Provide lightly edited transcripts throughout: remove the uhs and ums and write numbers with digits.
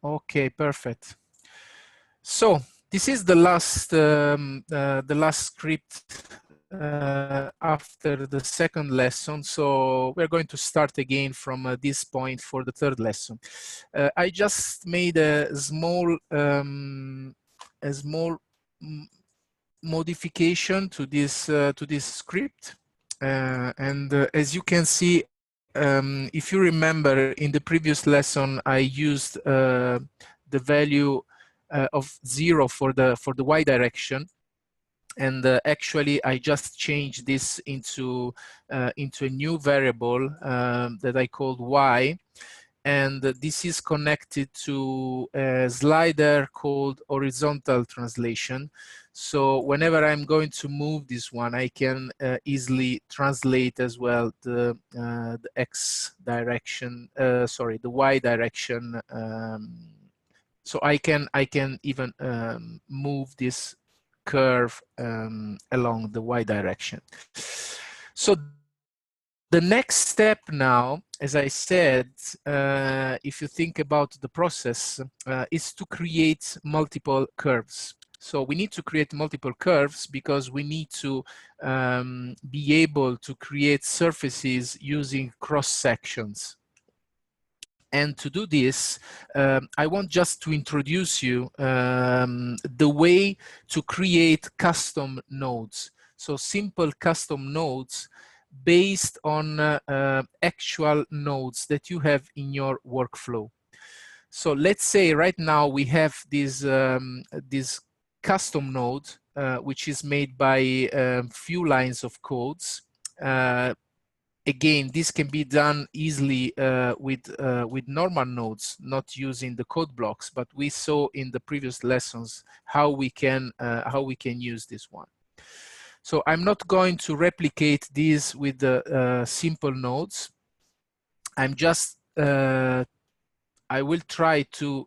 Okay, perfect. So this is the last script after the second lesson. So we're going to start again from this point for the third lesson. I just made a small modification to this script, and as you can see, if you remember in the previous lesson, I used the value of 0 for the y direction, and actually I just changed this into a new variable that I called y, and this is connected to a slider called horizontal translation. So whenever I'm going to move this one, I can easily translate as well the x direction, sorry, the y direction. So I can even move this curve along the y direction. So the next step now, as I said, if you think about the process, is to create multiple curves. So we need to create multiple curves because we need to be able to create surfaces using cross sections. And to do this, I want just to introduce you the way to create custom nodes. So simple custom nodes based on actual nodes that you have in your workflow. So let's say right now we have this custom node, which is made by a few lines of codes. Again, this can be done easily with normal nodes, not using the code blocks, but we saw in the previous lessons how we can use this one. So I'm not going to replicate this with the simple nodes. I'm just I will try to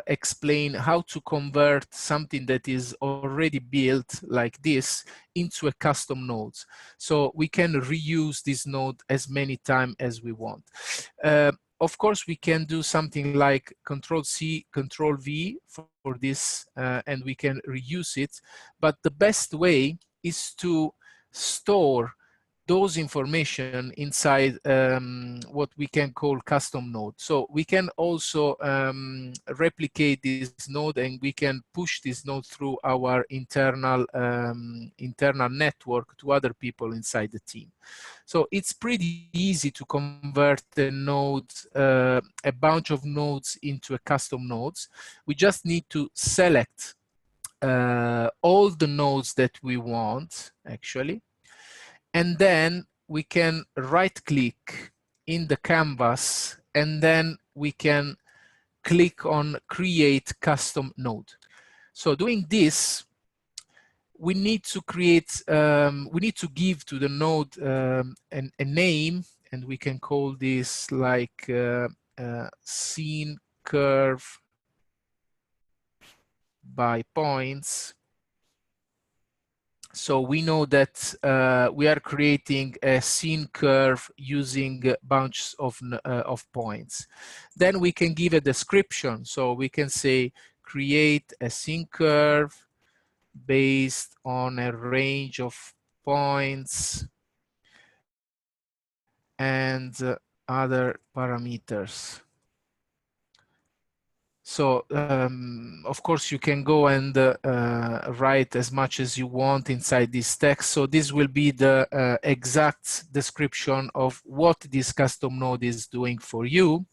explain how to convert something that is already built like this into a custom node. So we can reuse this node as many times as we want. Of course, we can do something like Control-C, Control-V for this, and we can reuse it. But the best way is to store those information inside what we can call custom node. So we can also replicate this node, and we can push this node through our internal network to other people inside the team. So it's pretty easy to convert the nodes, a bunch of nodes into a custom nodes. We just need to select all the nodes that we want, actually. And then we can right click in the canvas, and then we can click on create custom node. So doing this, we need to create, we need to give to the node a name, and we can call this like scene curve by points. So we know that we are creating a scene curve using bunches of points. Then we can give a description. So we can say create a scene curve based on a range of points and other parameters. So, of course, you can go and write as much as you want inside this text. So this will be the exact description of what this custom node is doing for you.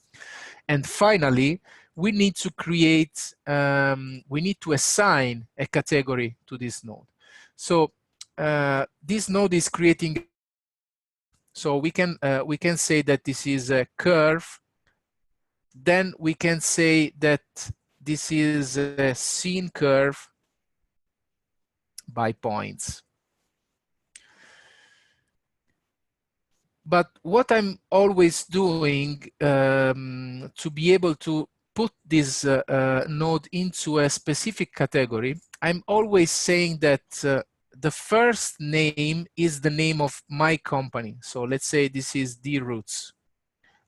And finally, we need to create, we need to assign a category to this node. So this node is creating, so we can say that this is a curve. Then we can say that this is a scene curve by points. But what I'm always doing to be able to put this node into a specific category, I'm always saying that the first name is the name of my company. So let's say this is D-Roots.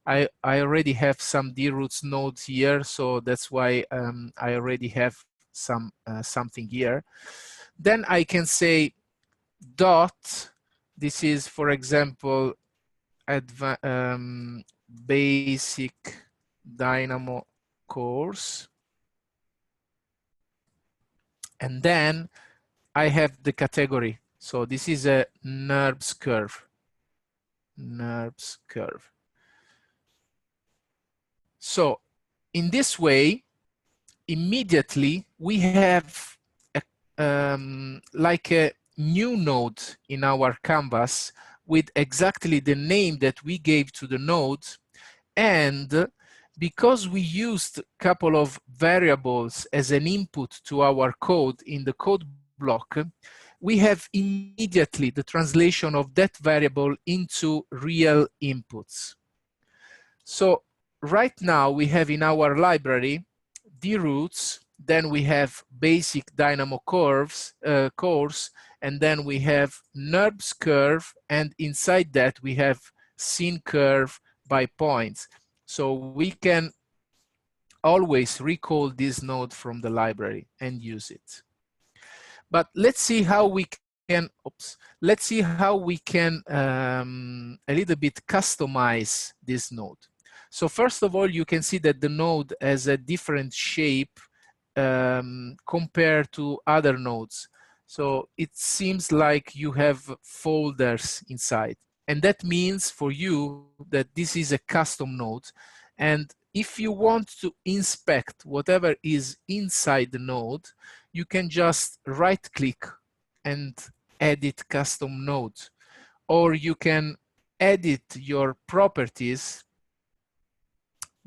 I already have some droots nodes here, so that's why I already have some something here. Then I can say dot. This is, for example, basic Dynamo course, and then I have the category. So this is a NURBS curve. NURBS curve. So in this way, immediately we have like a new node in our canvas with exactly the name that we gave to the node. And because we used a couple of variables as an input to our code in the code block, we have immediately the translation of that variable into real inputs. So right now we have in our library droots, then we have basic Dynamo curves course, and then we have NURBS curve, and inside that we have scene curve by points. So we can always recall this node from the library and use it. But let's see how we can, let's see how we can a little bit customize this node. So first of all, you can see that the node has a different shape compared to other nodes. So it seems like you have folders inside. And that means for you that this is a custom node. And if you want to inspect whatever is inside the node, you can just right click and edit custom node. Or you can edit your properties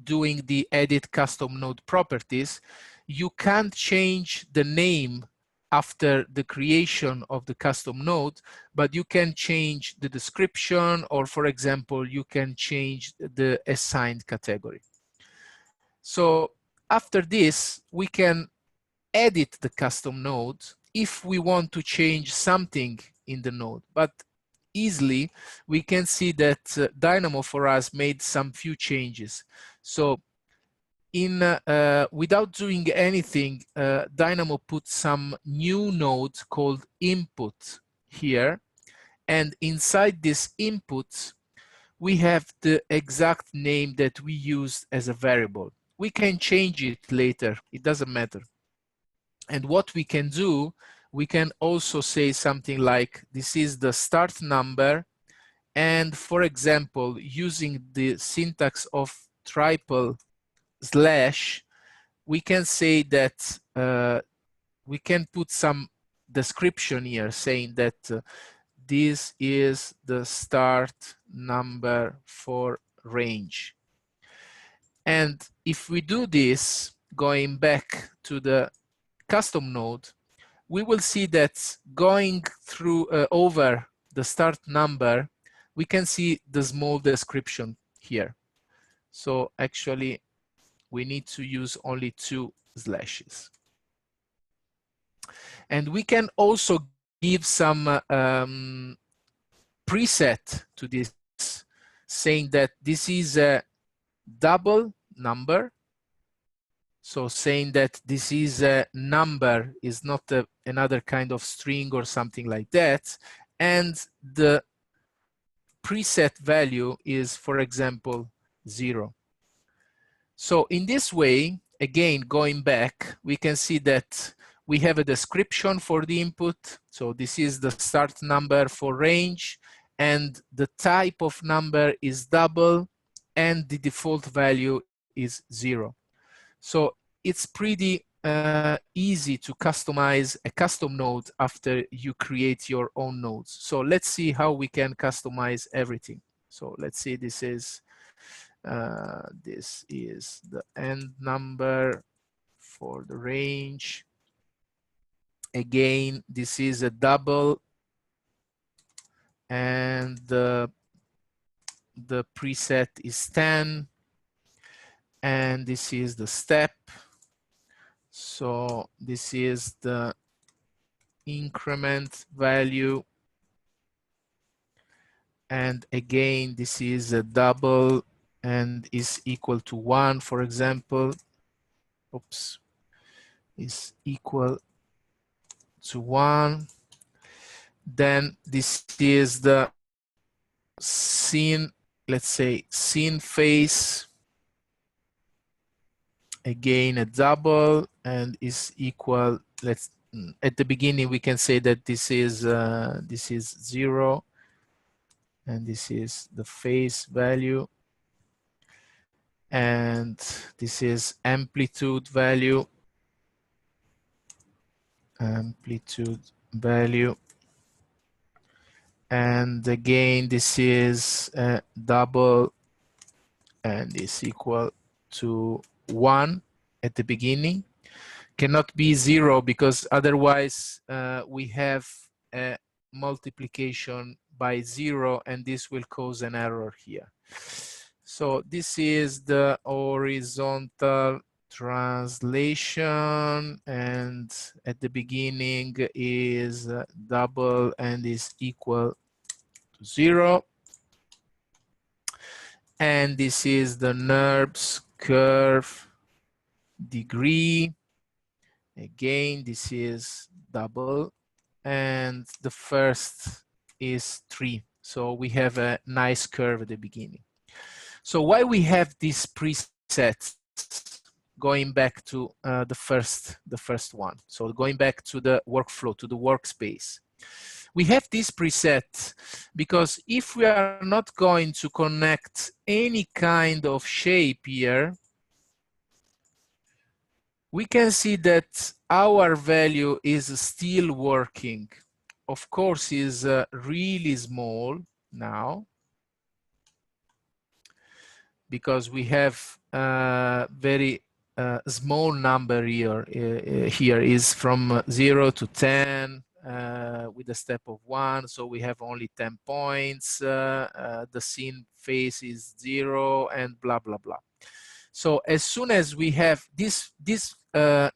doing the edit custom node properties. You can't change the name after the creation of the custom node, but you can change the description, or for example, you can change the assigned category. So after this, we can edit the custom node if we want to change something in the node. But easily, we can see that Dynamo for us made some few changes. So without doing anything, Dynamo put some new node called input here. And inside this input, we have the exact name that we used as a variable. We can change it later, it doesn't matter. And what we can do, we can also say something like, this is the start number. And for example, using the syntax of triple slash, we can say that we can put some description here saying that this is the start number for range. And if we do this, going back to the custom node, we will see that going through over the start number, we can see the small description here. So actually, we need to use only 2 slashes. And we can also give some preset to this, saying that this is a double number. So saying that this is a number, is not another kind of string or something like that. And the preset value is, for example, 0. So in this way, again, going back, we can see that we have a description for the input. So this is the start number for range, and the type of number is double, and the default value is 0. So it's pretty easy to customize a custom node after you create your own nodes. So let's see how we can customize everything. So let's see, this is the end number for the range. Again, this is a double, and the preset is 10, and this is the step. So this is the increment value, and again, this is a double, and is equal to 1, for example. Oops, is equal to 1. Then this is the scene, let's say scene face, again a double, and is equal, let's at the beginning we can say that this is 0, and this is the face value, and this is amplitude value, and again this is double, and is equal to 1 at the beginning. Cannot be 0 because otherwise we have a multiplication by 0, and this will cause an error here. So this is the horizontal translation, and at the beginning is double and is equal to 0. And this is the NURBS curve degree. Again, this is double, and the first is 3. So we have a nice curve at the beginning. So why we have these presets, going back to the first one. So going back to the workflow, to the workspace. We have this preset because if we are not going to connect any kind of shape here, we can see that our value is still working. Of course, is really small now because we have a very small number here. Here is from 0 to 10 with a step of 1. So we have only 10 points. The scene face is 0 and blah, blah, blah. So as soon as we have this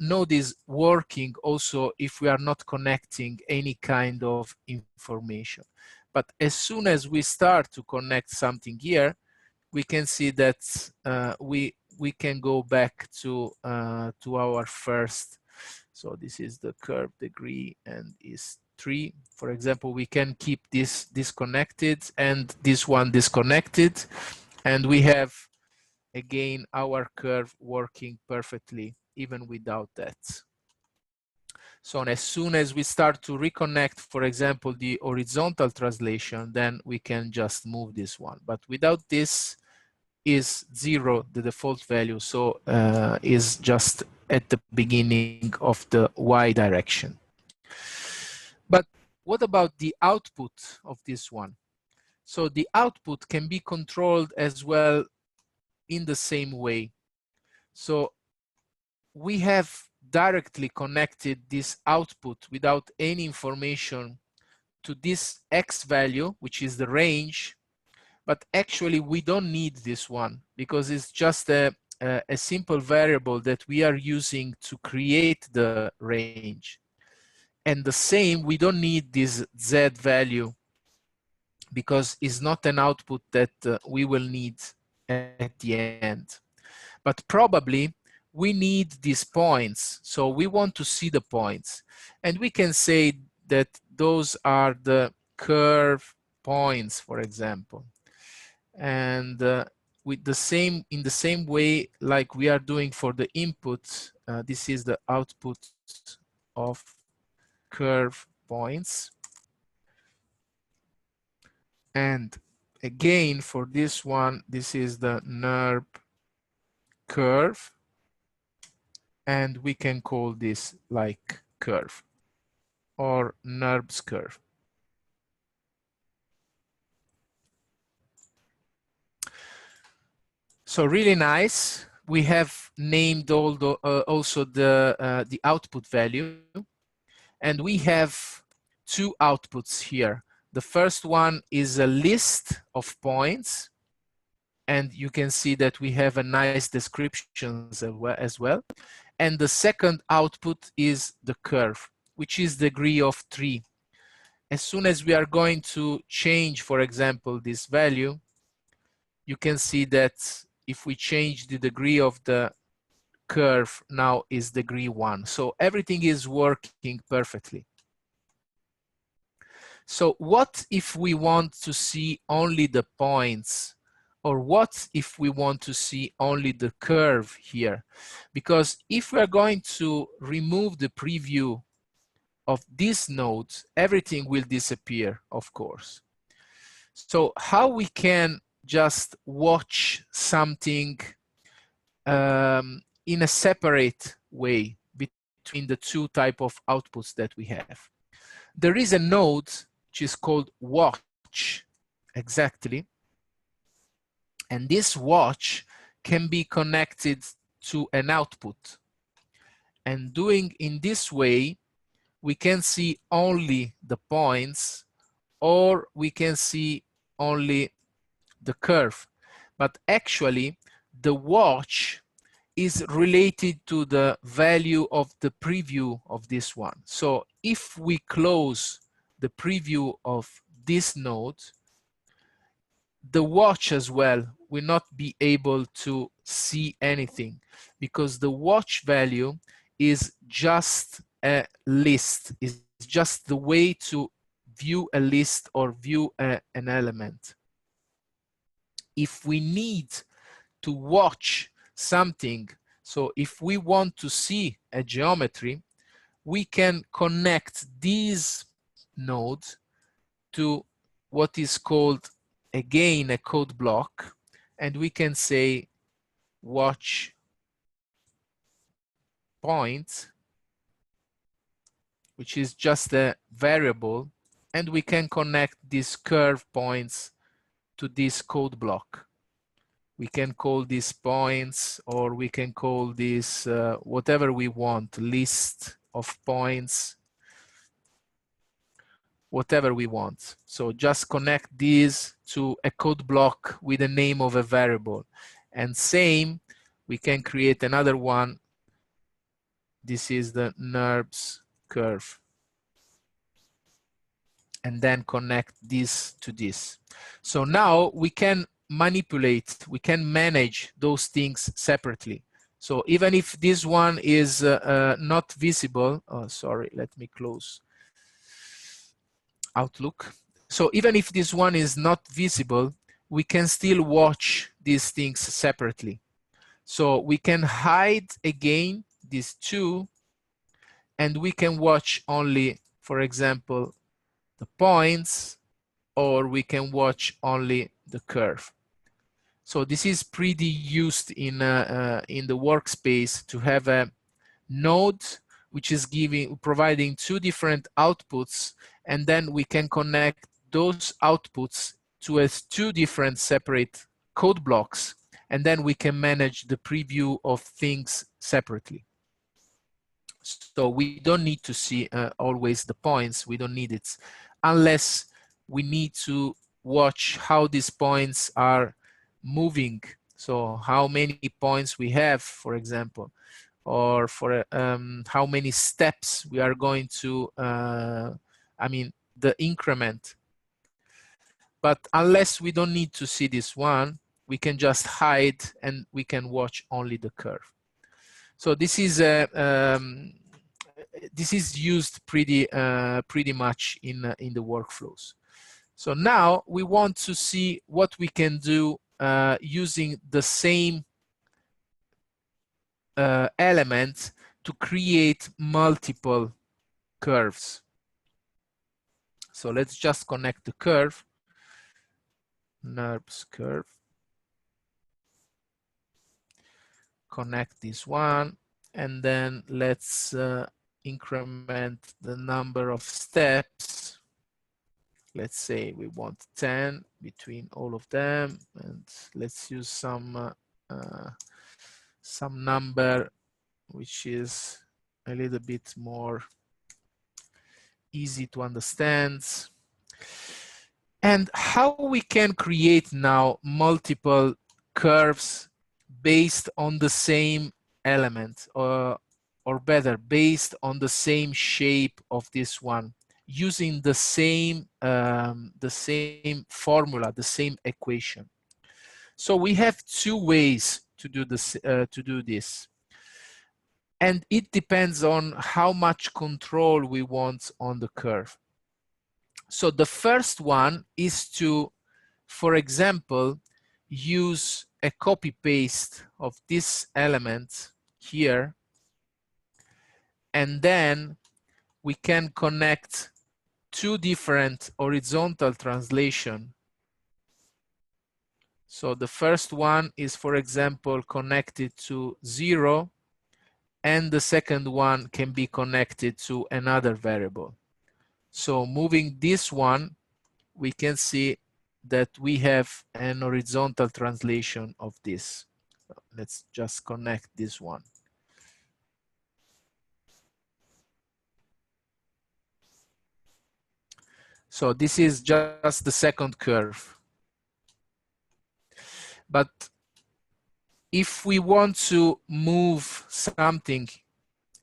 node is working also if we are not connecting any kind of information. But as soon as we start to connect something here, we can see that we can go back to our first. So this is the curve degree and is 3. For example, we can keep this disconnected and this one disconnected, and we have again our curve working perfectly even without that. So as soon as we start to reconnect, for example, the horizontal translation, then we can just move this one. But without this is 0, the default value, so is just at the beginning of the Y direction. But what about the output of this one? So the output can be controlled as well in the same way. So we have directly connected this output without any information to this X value, which is the range, but actually we don't need this one because it's just a simple variable that we are using to create the range. And the same, we don't need this Z value because it's not an output that we will need at the end. But probably we need these points. So we want to see the points. And we can say that those are the curve points, for example. And with the same, in the same way like we are doing for the input, this is the output of curve points. And again, for this one, this is the NURB curve. And we can call this like curve or NURBS curve. So really nice. We have named all the, also the output value. And we have 2 outputs here. The first one is a list of points. And you can see that we have a nice description as well. And the second output is the curve, which is degree of 3. As soon as we are going to change, for example, this value, you can see that if we change the degree of the curve, now is degree 1. So everything is working perfectly. So what if we want to see only the points? Or what if we want to see only the curve here? Because if we're going to remove the preview of these nodes, everything will disappear, of course. So how we can just watch something in a separate way between the two type of outputs that we have? There is a node which is called watch, exactly. And this watch can be connected to an output. And doing in this way, we can see only the points, or we can see only the curve. But actually, the watch is related to the value of the preview of this one. So if we close the preview of this node, the watch as well will not be able to see anything, because the watch value is just a list, is just the way to view a list or view an element. If we need to watch something, so if we want to see a geometry, we can connect these nodes to what is called, again, a code block, and we can say watch point, which is just a variable, and we can connect these curve points to this code block. We can call these points, or we can call this whatever we want, list of points, whatever we want. So just connect these to a code block with the name of a variable. And same, we can create another one. This is the NURBS curve. And then connect this to this. So now we can manipulate, we can manage those things separately. So even if this one is not visible, oh, sorry, let me close Outlook. So even if this one is not visible, we can still watch these things separately. So we can hide again these two, and we can watch only, for example, the points, or we can watch only the curve. So this is pretty used in the workspace, to have a node which is providing two different outputs, and then we can connect those outputs to two different separate code blocks, and then we can manage the preview of things separately. So we don't need to see always the points, we don't need it, unless we need to watch how these points are moving. So how many points we have, for example, or for how many steps we are going to, I mean, the increment. But unless we don't need to see this one, we can just hide and we can watch only the curve. So this is used pretty much in the workflows. So now we want to see what we can do using the same element to create multiple curves. So let's just connect the curve, NURBS curve, connect this one, and then let's increment the number of steps. Let's say we want 10 between all of them, and let's use some number which is a little bit more easy to understand. And how we can create now multiple curves based on the same element, or better, based on the same shape of this one, using the same formula, the same equation. So we have two ways to do this. And it depends on how much control we want on the curve. So the first one is to, for example, use a copy paste of this element here, and then we can connect two different horizontal translation. So the first one is, for example, connected to 0, and the second one can be connected to another variable. So moving this one, we can see that we have an horizontal translation of this. Let's just connect this one. So this is just the second curve. But if we want to move something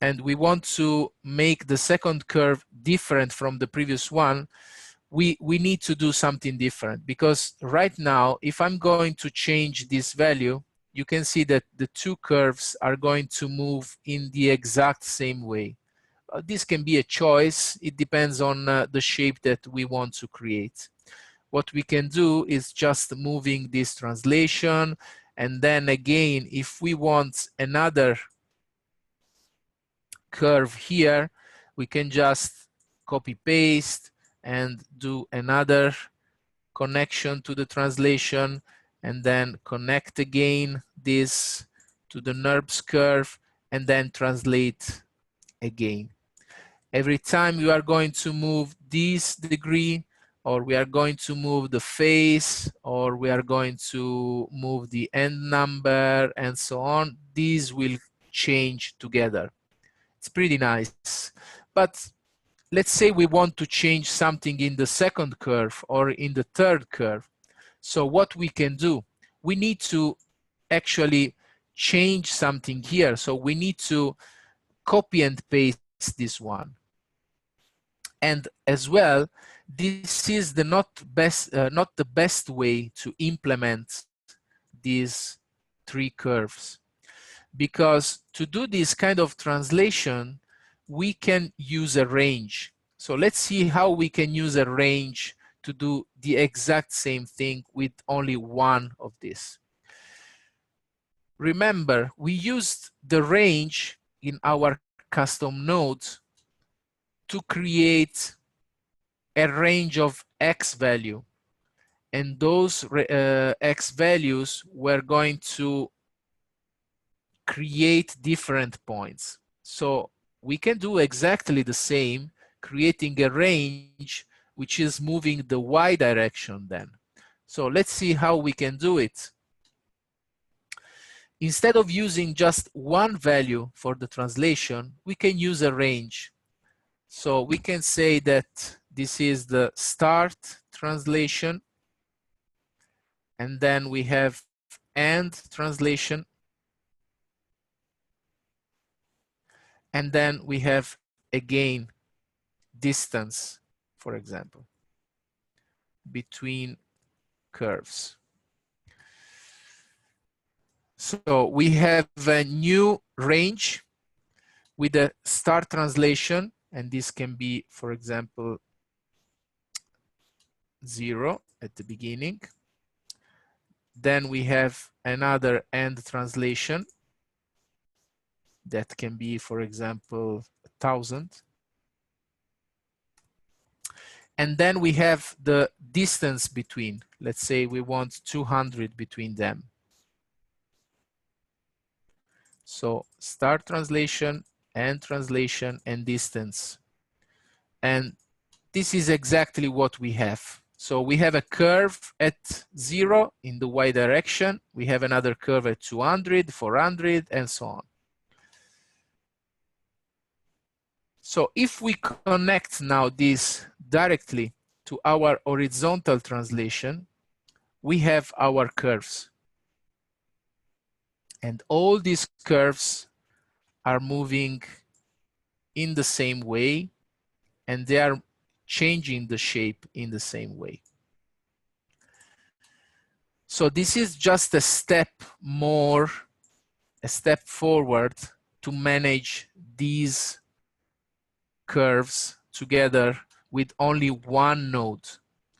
and we want to make the second curve different from the previous one, we need to do something different, because right now, if I'm going to change this value, you can see that the two curves are going to move in the exact same way. This can be a choice. It depends on the shape that we want to create. What we can do is just moving this translation, and then again, if we want another curve here, we can just copy paste and do another connection to the translation, and then connect again this to the NURBS curve, and then translate again. Every time you are going to move this degree, or we are going to move the face, or we are going to move the end number, and so on, these will change together. It's pretty nice. But let's say we want to change something in the second curve or in the third curve. So what we can do, we need to actually change something here. So we need to copy and paste this one. And as well, this is the not the best way to implement these three curves. Because to do this kind of translation, we can use a range. So let's see how we can use a range to do the exact same thing with only one of these. Remember, we used the range in our custom nodes to create a range of X value. And those X values were going to create different points. So we can do exactly the same, creating a range which is moving the Y direction then. So let's see how we can do it. Instead of using just one value for the translation, we can use a range. So we can say that this is the start translation, and then we have end translation, and then we have again distance, for example, between curves. So we have a new range with a start translation, and this can be, for example, 0 at the beginning. Then we have another end translation that can be, for example, 1000. And then we have the distance between. Let's say we want 200 between them. So start translation, end translation, and distance. And this is exactly what we have. So we have a curve at 0 in the Y direction. We have another curve at 200, 400, and so on. So if we connect now this directly to our horizontal translation, we have our curves. And all these curves are moving in the same way, and they are changing the shape in the same way. So this is just a step more, a step forward to manage these curves together with only one node.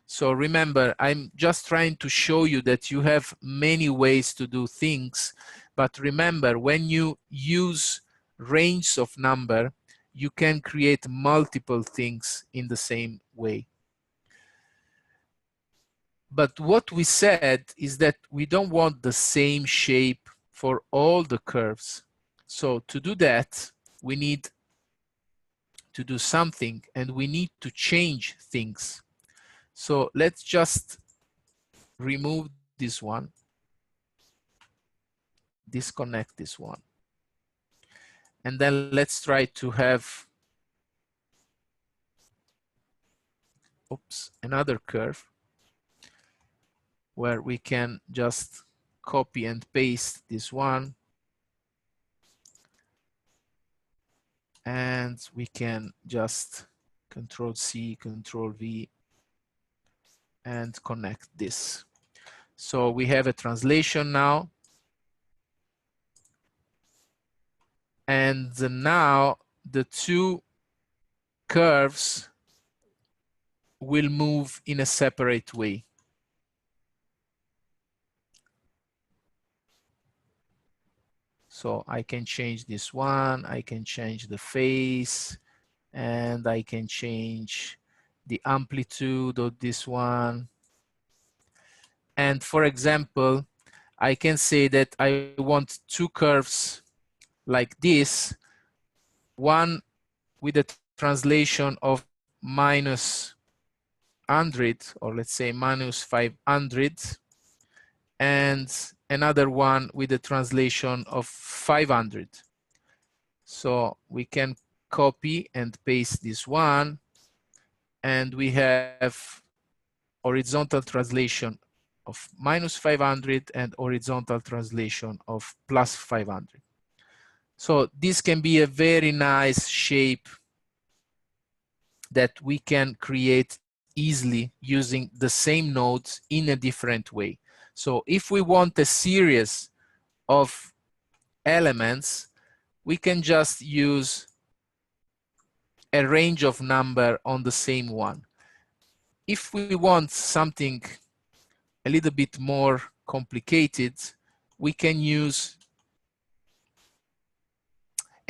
So remember, I'm just trying to show you that you have many ways to do things, but remember, when you use range of number, you can create multiple things in the same way. But what we said is that we don't want the same shape for all the curves. So to do that, we need to do something, and we need to change things. So let's just remove this one, disconnect this one, and then let's try to have, oops, another curve where we can just copy and paste this one, and we can just Control C, Control V, and connect this. So we have a translation now. And now the two curves will move in a separate way. So I can change this one, I can change the phase, and I can change the amplitude of this one. And for example, I can say that I want two curves like this, one with a translation of -100, or let's say -500, and another one with a translation of 500. So we can copy and paste this one, and we have horizontal translation of -500 and horizontal translation of +500. So this can be a very nice shape that we can create easily using the same nodes in a different way. So if we want a series of elements, we can just use a range of number on the same one. If we want something a little bit more complicated, we can use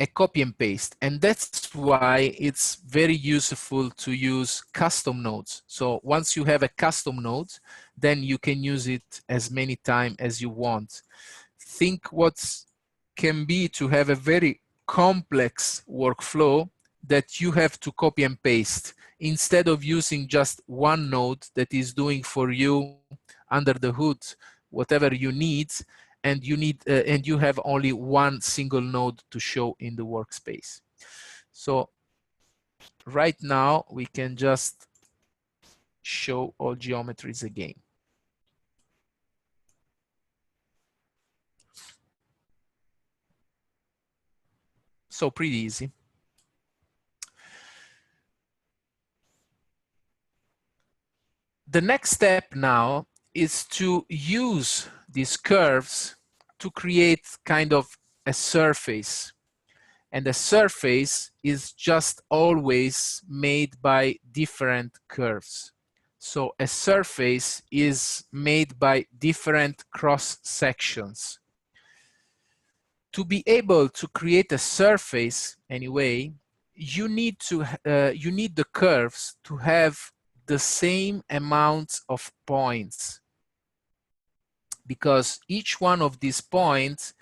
a copy and paste, and that's why it's very useful to use custom nodes. So once you have a custom node, then you can use it as many times as you want. Think what can be to have a very complex workflow that you have to copy and paste instead of using just one node that is doing for you under the hood whatever you need, and you have only one single node to show in the workspace. So right now we can just show all geometries again. So pretty easy. The next step now is to use these curves to create kind of a surface. And the surface is just always made by different curves. So a surface is made by different cross sections. To be able to create a surface anyway, you need the curves to have the same amount of points, because each one of these points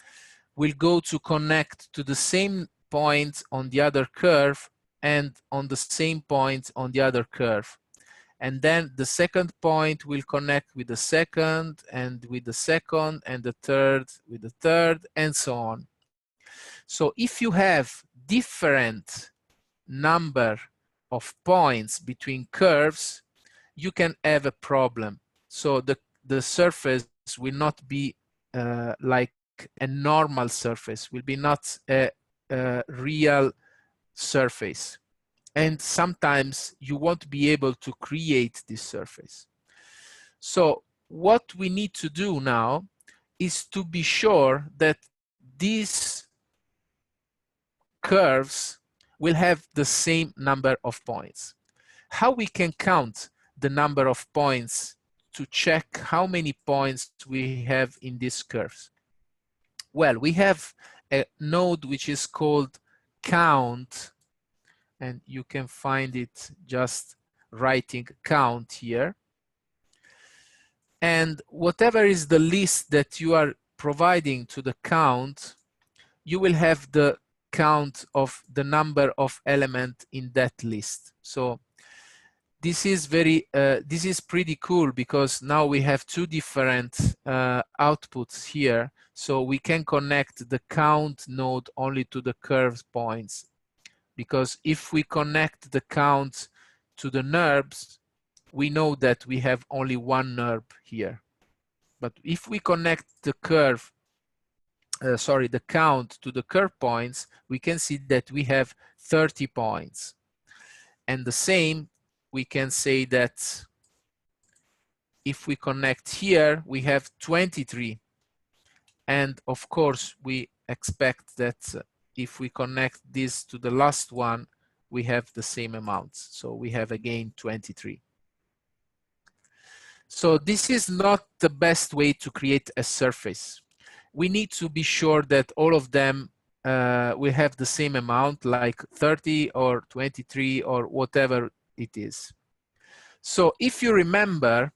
will go to connect to the same point on the other curve and on the same point on the other curve. And then the second point will connect with the second, and with the second, and the third with the third, and so on. So if you have different number of points between curves, you can have a problem. So the surface will not be like a normal surface, will be not a real surface. And sometimes you won't be able to create this surface. So what we need to do now is to be sure that these curves will have the same number of points. How we can count the number of points to check how many points we have in these curves? Well, we have a node which is called count, and you can find it just writing count here. And whatever is the list that you are providing to the count, you will have the count of the number of elements in that list. So this is pretty cool, because now we have two different outputs here. So we can connect the count node only to the curve points, because if we connect the count to the NURBS, we know that we have only one NURB here. But if we connect the curve, the count to the curve points, we can see that we have 30 points. And the same, we can say that if we connect here, we have 23. And of course, we expect that if we connect this to the last one, we have the same amounts. So we have again 23. So this is not the best way to create a surface. We need to be sure that all of them will have the same amount, like 30 or 23 or whatever it is. So if you remember,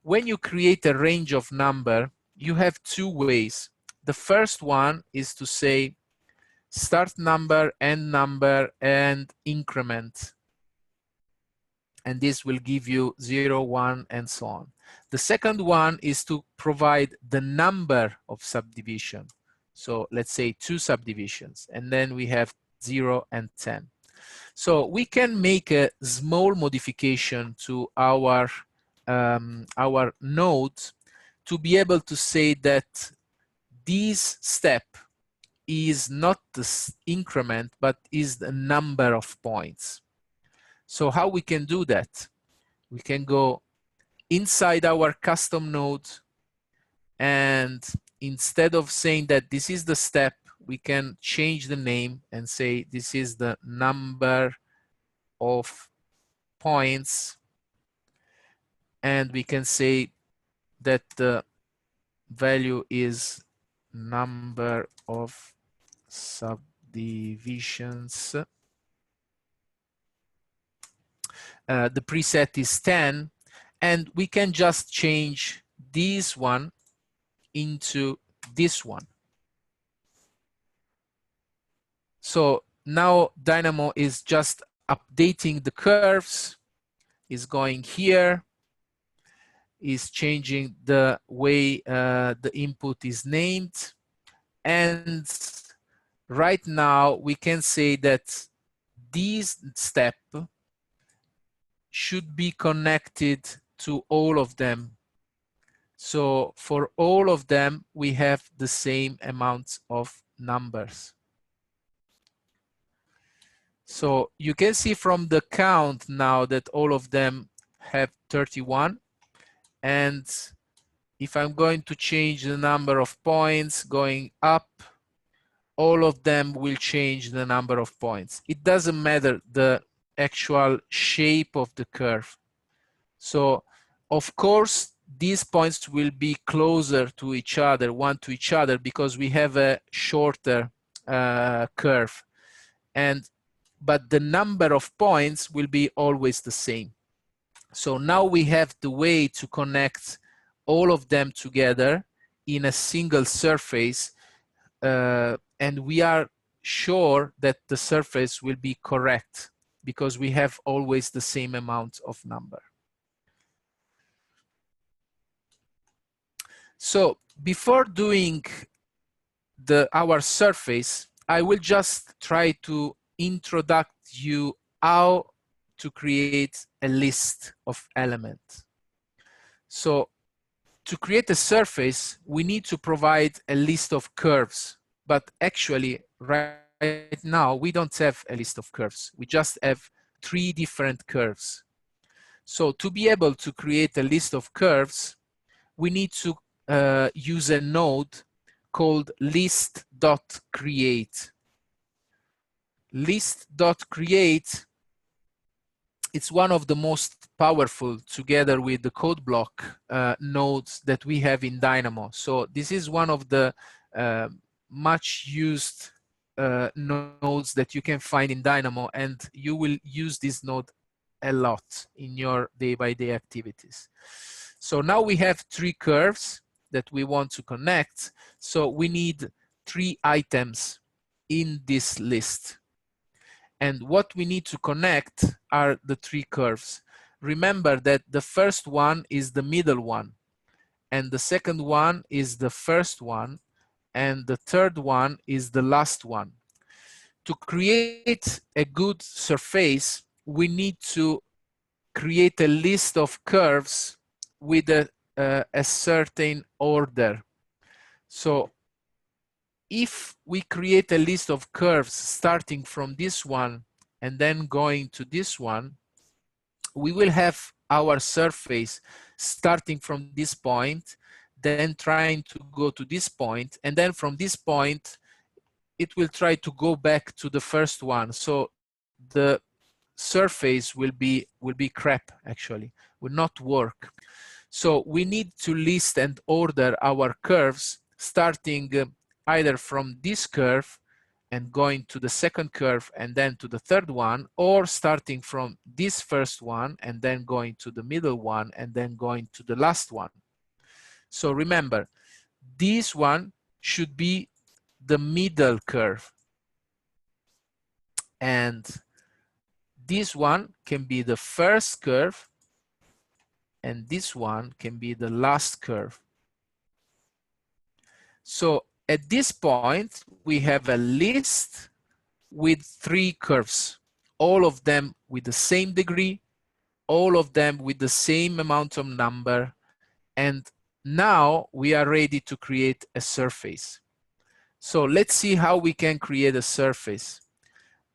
when you create a range of number, you have two ways. The first one is to say start number, end number, and increment. And this will give you 0, 1, and so on. The second one is to provide the number of subdivision. So let's say 2 subdivisions, and then we have 0 and 10. So we can make a small modification to our node to be able to say that this step is not the increment, but is the number of points. So how we can do that? We can go inside our custom node, and instead of saying that this is the step, we can change the name and say this is the number of points, and we can say that the value is number of subdivisions. The preset is 10, and we can just change this one into this one. So now Dynamo is just updating the curves, is going here, is changing the way the input is named, and right now we can say that this step should be connected to all of them. So for all of them, we have the same amounts of numbers. So you can see from the count now that all of them have 31. And if I'm going to change the number of points going up, all of them will change the number of points. It doesn't matter the actual shape of the curve. So of course, these points will be closer to each other, one to each other, because we have a shorter curve. But the number of points will be always the same. So now we have the way to connect all of them together in a single surface, and we are sure that the surface will be correct because we have always the same amount of number. So before doing our surface, I will just try to introduce you how to create a list of elements. So to create a surface, we need to provide a list of curves, but actually right now we don't have a list of curves. We just have 3 different curves. So to be able to create a list of curves, we need to use a node called list.create. List.create, it's one of the most powerful, together with the code block nodes that we have in Dynamo. So this is one of the much used nodes that you can find in Dynamo, and you will use this node a lot in your day-by-day activities. So now we have 3 curves that we want to connect. So we need 3 items in this list. And what we need to connect are the 3 curves. Remember that the first one is the middle one, and the second one is the first one, and the third one is the last one. To create a good surface, we need to create a list of curves with a certain order. So if we create a list of curves starting from this one and then going to this one, we will have our surface starting from this point, then trying to go to this point, and then from this point, it will try to go back to the first one. So the surface will be crap, actually, will not work. So we need to list and order our curves starting either from this curve and going to the second curve and then to the third one, or starting from this first one and then going to the middle one and then going to the last one. So remember, this one should be the middle curve, and this one can be the first curve, and this one can be the last curve. So at this point, we have a list with 3 curves, all of them with the same degree, all of them with the same amount of number, and now we are ready to create a surface. So let's see how we can create a surface.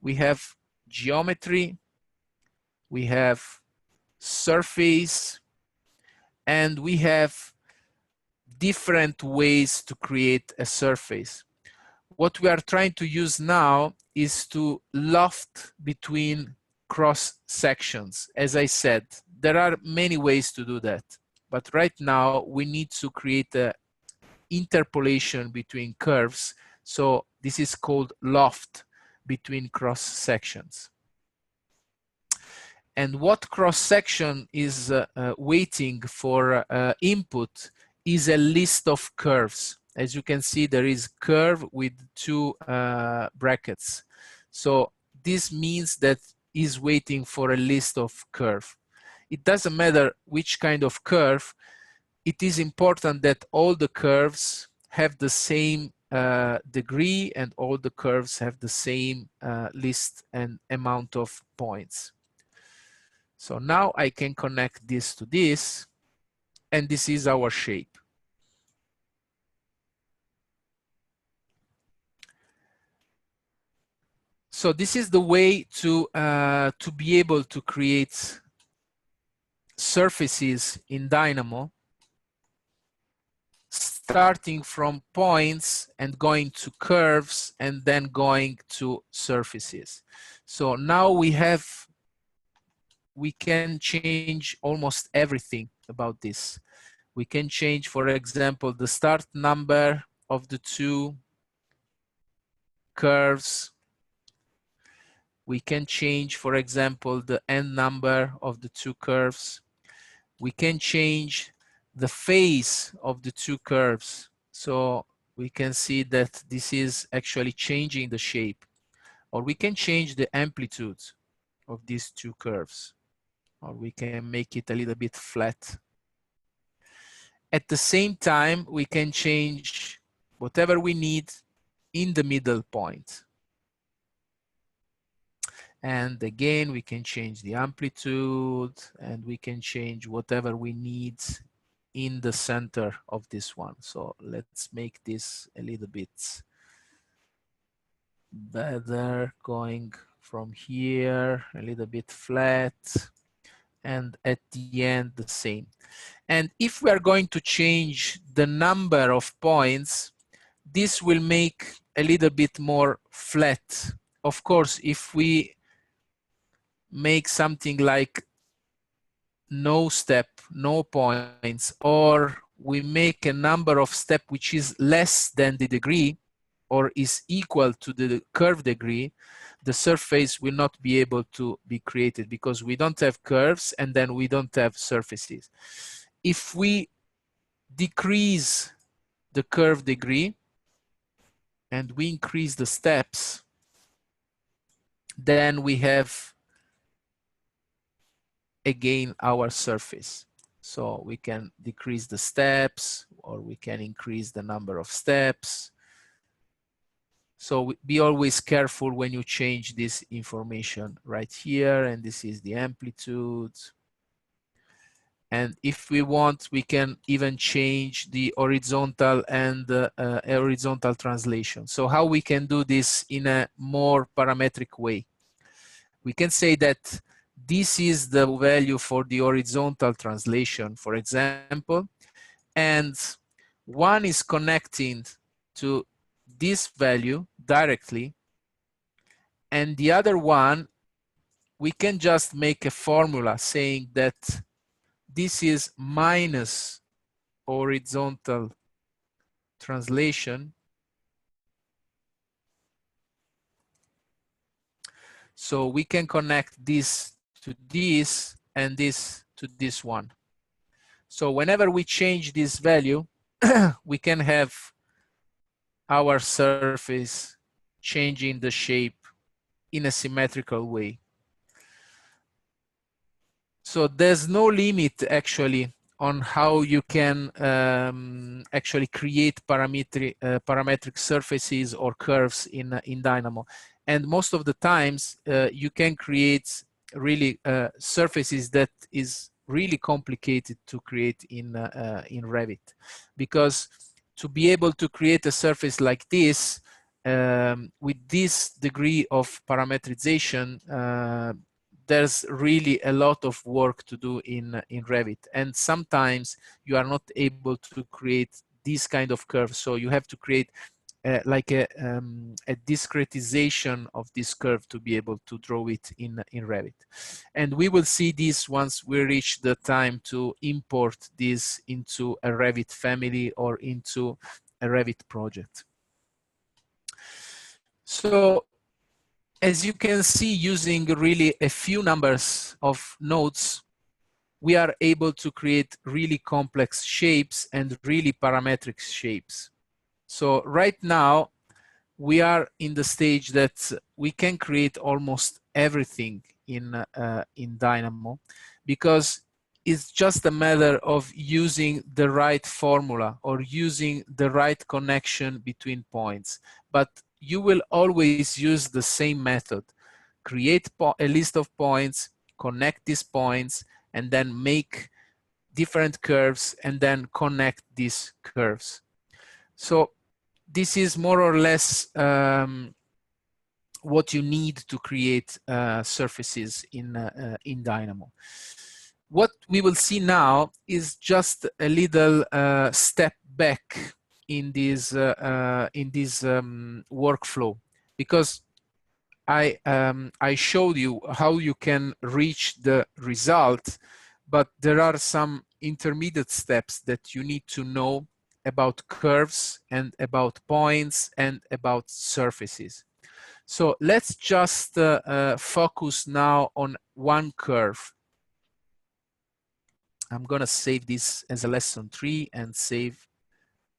We have geometry, we have surface, and we have different ways to create a surface. What we are trying to use now is to loft between cross sections. As I said, there are many ways to do that, but right now we need to create a interpolation between curves. So this is called loft between cross sections. And what cross section is waiting for input is a list of curves. As you can see, there is curve with 2 brackets. So this means that is waiting for a list of curve. It doesn't matter which kind of curve. It is important that all the curves have the same degree and all the curves have the same list and amount of points. So now I can connect this to this, and this is our shape. So this is the way to be able to create surfaces in Dynamo, starting from points and going to curves and then going to surfaces. So now we can change almost everything about this. We can change, for example, the start number of the 2 curves. We can change, for example, the end number of the 2 curves. We can change the phase of the 2 curves. So we can see that this is actually changing the shape. Or we can change the amplitude of these 2 curves. Or we can make it a little bit flat. At the same time, we can change whatever we need in the middle point. And again, we can change the amplitude, and we can change whatever we need in the center of this one. So let's make this a little bit better, going from here, a little bit flat. and at the end the same. And if we are going to change the number of points, this will make a little bit more flat. Of course, if we make something like no step, no points, or we make a number of step which is less than the degree or is equal to the curve degree, the surface will not be able to be created because we don't have curves and then we don't have surfaces. If we decrease the curve degree and we increase the steps, then we have again our surface. So we can decrease the steps or we can increase the number of steps. So be always careful when you change this information right here, and this is the amplitude. And if we want, we can even change the horizontal and horizontal translation. So how we can do this in a more parametric way? We can say that this is the value for the horizontal translation, for example, and one is connecting to this value directly, and the other one, we can just make a formula saying that this is minus horizontal translation. So we can connect this to this and this to this one. So whenever we change this value, we can have our surface changing the shape in a symmetrical way. So there's no limit actually on how you can actually create parametric surfaces or curves in Dynamo. And most of the times you can create really surfaces that is really complicated to create in Revit, because to be able to create a surface like this with this degree of parameterization, there's really a lot of work to do in Revit, and sometimes you are not able to create this kind of curve. So you have to create like a discretization of this curve to be able to draw it in Revit. And we will see this once we reach the time to import this into a Revit family or into a Revit project. So as you can see, using really a few numbers of nodes, we are able to create really complex shapes and really parametric shapes. So right now, we are in the stage that we can create almost everything in Dynamo, because it's just a matter of using the right formula or using the right connection between points. But you will always use the same method. Create a list of points, connect these points, and then make different curves and then connect these curves. So this is more or less what you need to create surfaces in Dynamo. What we will see now is just a little step back in this workflow, because I showed you how you can reach the result, but there are some intermediate steps that you need to know about curves and about points and about surfaces. So let's just focus now on one curve. I'm gonna save this as a lesson 3 and save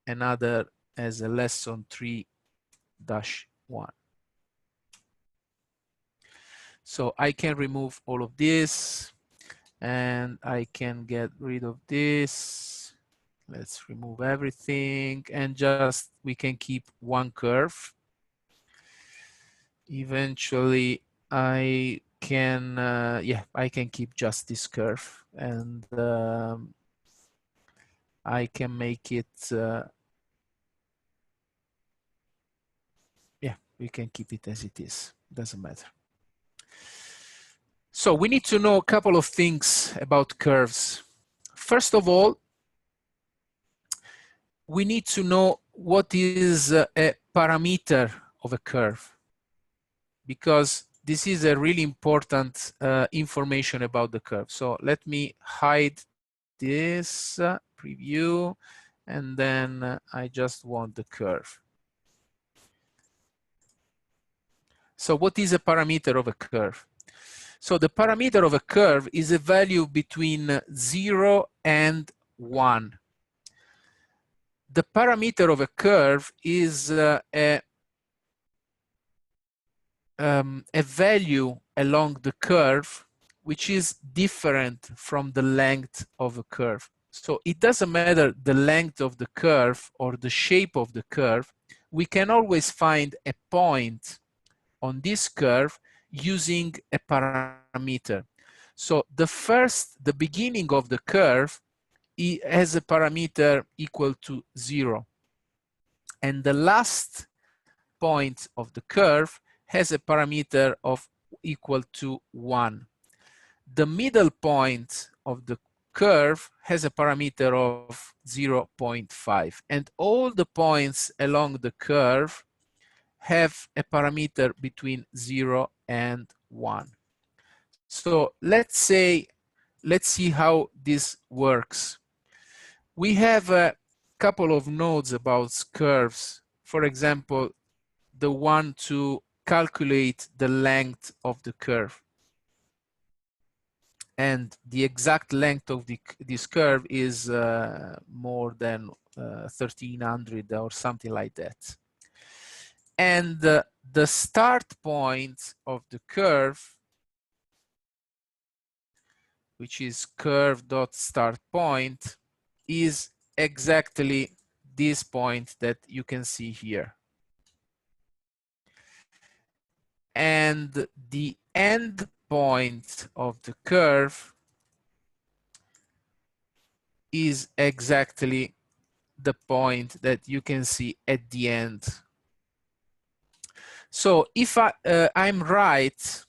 another as a lesson 3-1. So I can remove all of this and I can get rid of this. Let's remove everything and just we can keep one curve. Eventually I can, I can keep just this curve, and I can make it, we can keep it as it is, doesn't matter. So we need to know a couple of things about curves. First of all, we need to know what is a parameter of a curve, because this is a really important information about the curve. So let me hide this preview, and then I just want the curve. So what is a parameter of a curve? So the parameter of a curve is a value between 0 and 1. The parameter of a curve is a value along the curve which is different from the length of a curve. So it doesn't matter the length of the curve or the shape of the curve, we can always find a point on this curve using a parameter. So the beginning of the curve has a parameter equal to 0. And the last point of the curve has a parameter of equal to 1. The middle point of the curve has a parameter of 0.5. And all the points along the curve have a parameter between 0 and 1. So let's see how this works. We have a couple of nodes about curves. For example, the one to calculate the length of the curve. And the exact length of this curve is more than 1300 or something like that. And the start point of the curve, which is curve.startPoint, is exactly this point that you can see here. And the end point of the curve is exactly the point that you can see at the end. So if I'm right,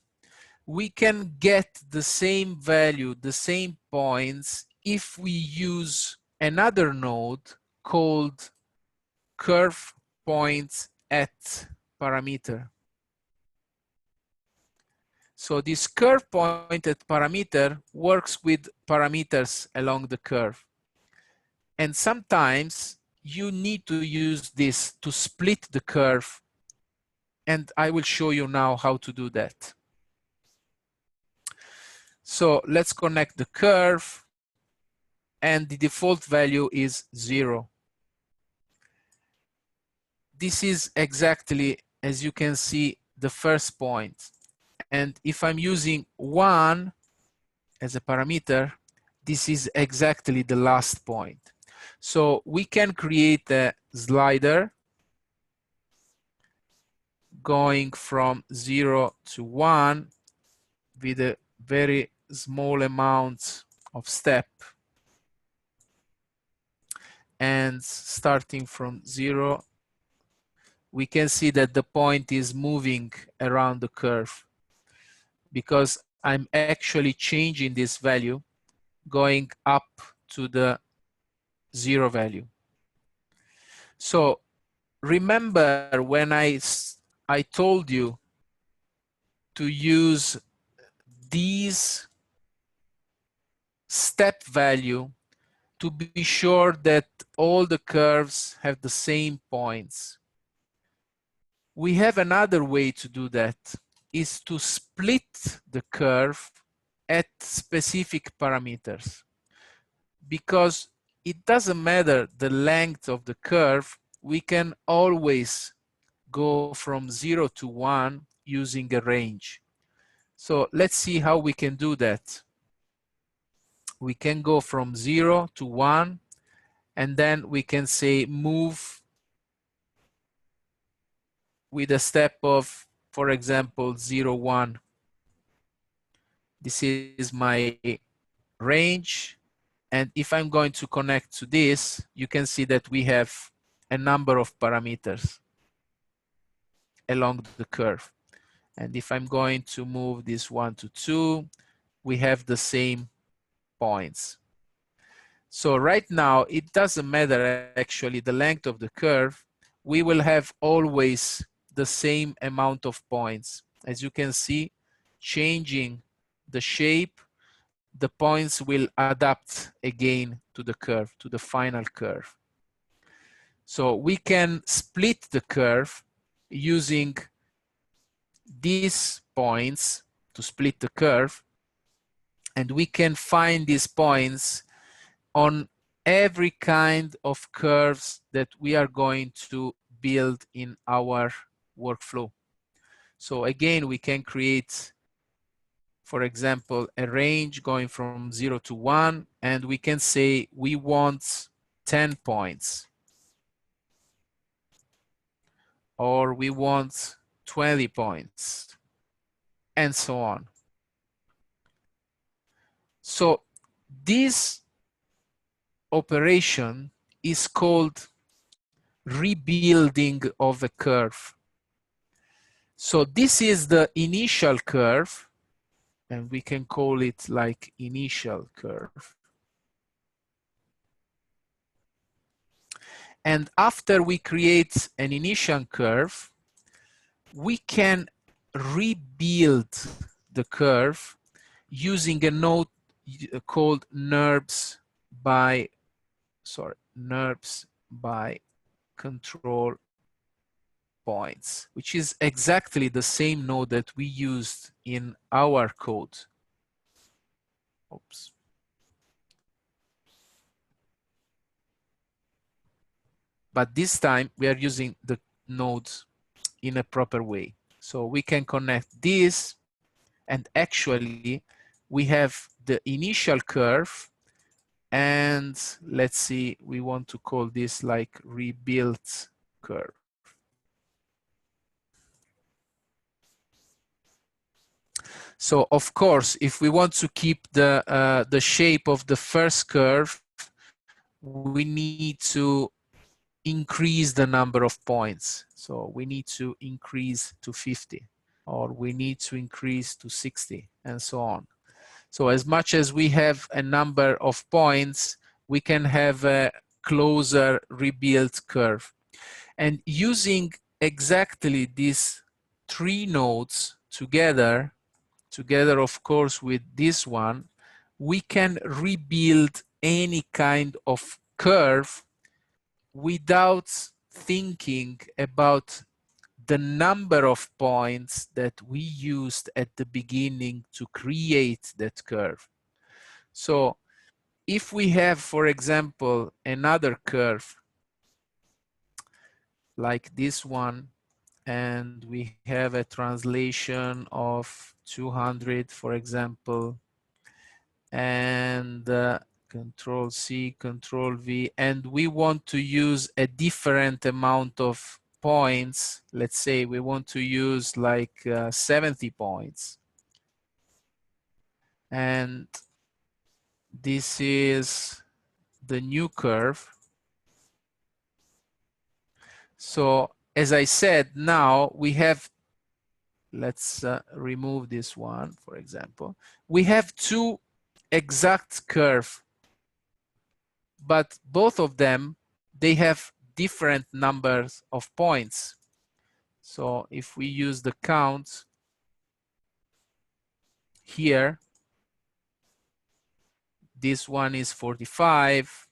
we can get the same value, the same points, if we use another node called curve points at parameter. So this curve pointed parameter works with parameters along the curve. And sometimes you need to use this to split the curve. And I will show you now how to do that. So let's connect the curve, and the default value is 0. This is exactly, as you can see, the first point. And if I'm using 1 as a parameter, this is exactly the last point. So we can create a slider going from 0 to 1 with a very small amount of step. And starting from 0, we can see that the point is moving around the curve, because I'm actually changing this value going up to the 0 value. So remember when I told you to use these step value to be sure that all the curves have the same points. We have another way to do that, is to split the curve at specific parameters. Because it doesn't matter the length of the curve, we can always go from 0 to 1 using a range. So let's see how we can do that. We can go from 0 to 1, and then we can say move with a step of, for example, 0, 1. This is my range. And if I'm going to connect to this, you can see that we have a number of parameters along the curve. And if I'm going to move this 1 to 2, we have the same points. So right now, it doesn't matter actually the length of the curve. We will have always the same amount of points. As you can see, changing the shape, the points will adapt again to the curve, to the final curve. So we can split the curve using these points to split the curve, and we can find these points on every kind of curves that we are going to build in our workflow. So again, we can create, for example, a range going from 0 to 1, and we can say we want 10 points, or we want 20 points, and so on. So this operation is called rebuilding of a curve. So this is the initial curve, and we can call it like initial curve. And after we create an initial curve, we can rebuild the curve using a node called NURBS by control points, which is exactly the same node that we used in our code. Oops. But this time we are using the nodes in a proper way. So we can connect this, and actually we have the initial curve, and let's see, we want to call this like rebuilt curve. So of course, if we want to keep the shape of the first curve, we need to increase the number of points. So we need to increase to 50, or we need to increase to 60, and so on. So as much as we have a number of points, we can have a closer rebuilt curve. And using exactly these three nodes together of course with this one, we can rebuild any kind of curve without thinking about the number of points that we used at the beginning to create that curve. So if we have, for example, another curve like this one, and we have a translation of 200, for example, and Control C, Control V, and we want to use a different amount of points. Let's say we want to use like 70 points. And this is the new curve. So as I said, now we have, let's remove this one, for example. We have two exact curve, but both of them, they have different numbers of points. So if we use the count here, this one is 45,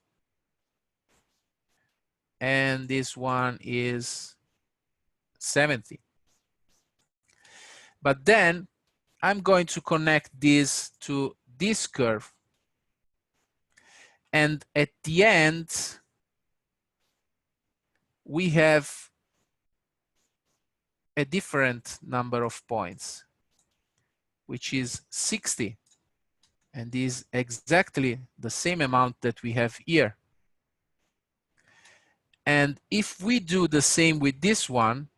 and this one is 70. But then I'm going to connect this to this curve. And at the end, we have a different number of points, which is 60. And is exactly the same amount that we have here. And if we do the same with this one,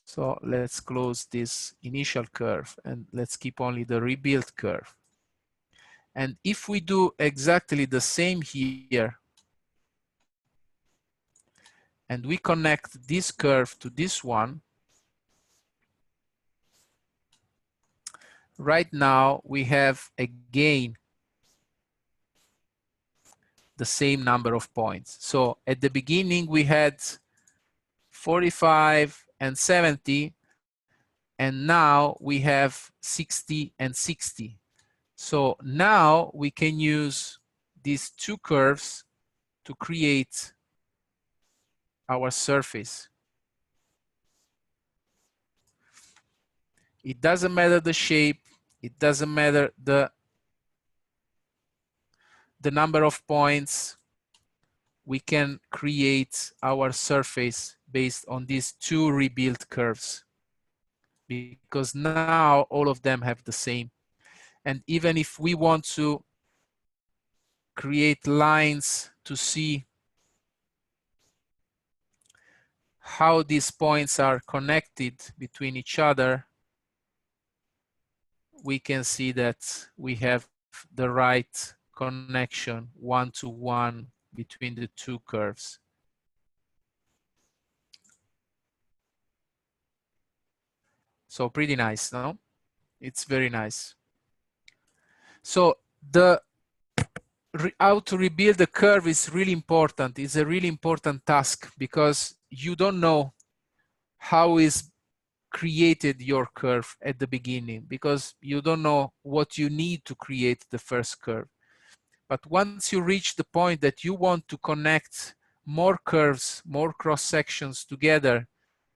so let's close this initial curve and let's keep only the rebuilt curve. And if we do exactly the same here, and we connect this curve to this one, right now we have again the same number of points. So at the beginning we had 45 and 70, and now we have 60 and 60. So now we can use these two curves to create our surface. It doesn't matter the shape, it doesn't matter the number of points. We can create our surface based on these two rebuilt curves, because now all of them have the same. And even if we want to create lines to see how these points are connected between each other, we can see that we have the right connection one-to-one between the two curves. So pretty nice, no? It's very nice. So how to rebuild the curve is really important. It's a really important task, because you don't know how is created your curve at the beginning, because you don't know what you need to create the first curve. But once you reach the point that you want to connect more curves, more cross sections together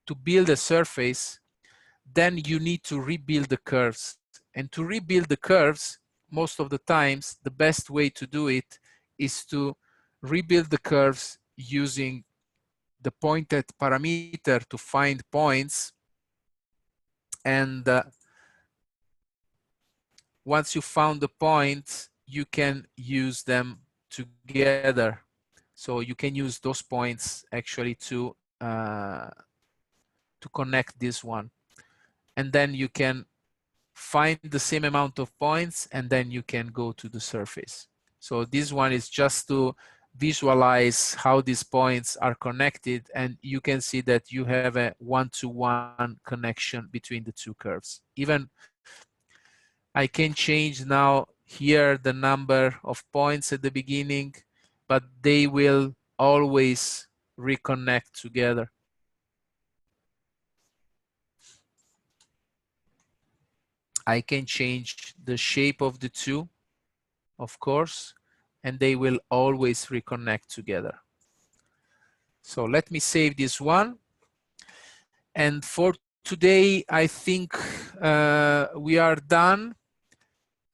to build a surface, then you need to rebuild the curves. And to rebuild the curves, most of the times, the best way to do it is to rebuild the curves using the pointed parameter to find points. And once you found the points, you can use them together. So you can use those points actually to connect this one. And then you can find the same amount of points, and then you can go to the surface. So this one is just to visualize how these points are connected, and you can see that you have a one-to-one connection between the two curves. Even I can change now here the number of points at the beginning, but they will always reconnect together. I can change the shape of the two, of course, and they will always reconnect together. So let me save this one. And for today, I think we are done.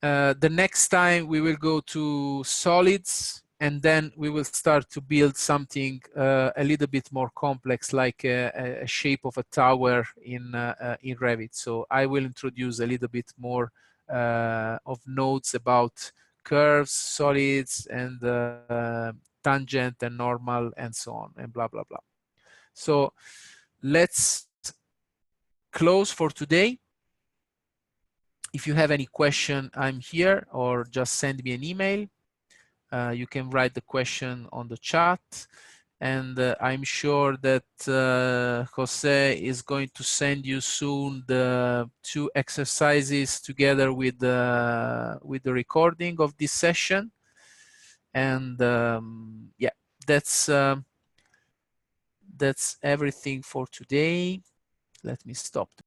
The next time we will go to solids, and then we will start to build something a little bit more complex, like a shape of a tower in Revit. So I will introduce a little bit more of notes about curves, solids, and tangent and normal and so on, and blah, blah, blah. So let's close for today. If you have any question, I'm here, or just send me an email. You can write the question on the chat, and I'm sure that Jose is going to send you soon the 2 exercises together with the recording of this session. And yeah, that's everything for today. Let me stop